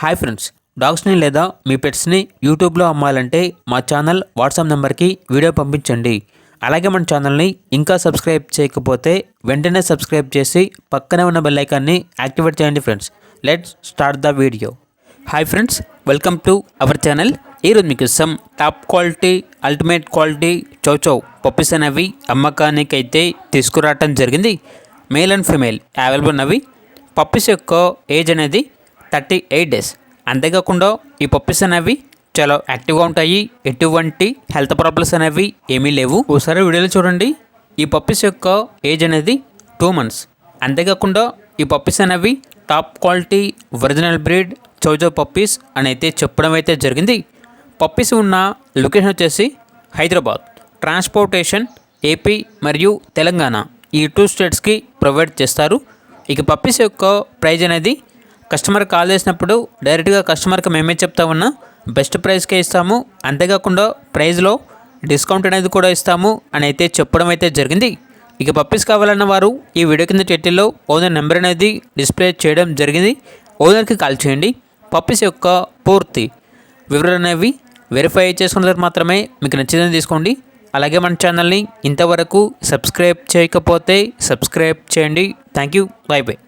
Hi friends, డాగ్స్ని లేదా మీ పెట్స్ని యూట్యూబ్లో అమ్మాలంటే మా ఛానల్ వాట్సాప్ నెంబర్కి వీడియో పంపించండి. అలాగే మన ఛానల్ని ఇంకా సబ్స్క్రైబ్ చేయకపోతే వెంటనే సబ్స్క్రైబ్ చేసి పక్కనే ఉన్న బెల్ ఐకాన్ని యాక్టివేట్ చేయండి friends. Let's start the video. Hi friends, welcome to our channel. ఈరోజు మీకు some top quality ultimate quality chow chow puppies అనేవి అమ్మకానికి అయితే తీసుకురావటం జరిగింది. మేల్ అండ్ ఫీమేల్ అవైలబుల్ ఉన్నవి. పప్పీస్ యొక్క ఏజ్ అనేది 38 డేస్. అంతేకాకుండా ఈ పప్పీస్ అనేవి చాలా యాక్టివ్గా ఉంటాయి. ఎటువంటి హెల్త్ ప్రాబ్లమ్స్ అనేవి ఏమీ లేవు. ఒకసారి వీడియోలో చూడండి. ఈ పప్పీస్ యొక్క ఏజ్ అనేది 2 months. అంతేకాకుండా ఈ పప్పీస్ అనేవి top quality original breed chow chow puppies అని అయితే చెప్పడం అయితే జరిగింది. పప్పీస్ ఉన్న లొకేషన్ వచ్చేసి హైదరాబాద్. ట్రాన్స్పోర్టేషన్ ఏపీ మరియు తెలంగాణ ఈ 2 స్టేట్స్కి ప్రొవైడ్ చేస్తారు. ఇక పప్పీస్ యొక్క ప్రైజ్ అనేది కస్టమర్ కాల్ చేసినప్పుడు డైరెక్ట్గా కస్టమర్కి మేమే చెప్తా ఉన్నా బెస్ట్ ప్రైస్కే ఇస్తాము. అంతేకాకుండా ప్రైజ్లో డిస్కౌంట్ అనేది కూడా ఇస్తాము అని అయితే చెప్పడం అయితే జరిగింది. ఇక పప్పీస్ కావాలన్న వారు ఈ వీడియో కింద టైటిల్లో ఓనర్ నెంబర్ అనేది డిస్ప్లే చేయడం జరిగింది. ఓనర్కి కాల్ చేయండి. పప్పీస్ యొక్క పూర్తి వివరాలు అనేవి వెరిఫై చేసుకున్న మాత్రమే మీకు నచ్చిందని తీసుకోండి. అలాగే మన ఛానల్ని ఇంతవరకు సబ్స్క్రైబ్ చేయకపోతే సబ్స్క్రైబ్ చేయండి. Thank you. By by.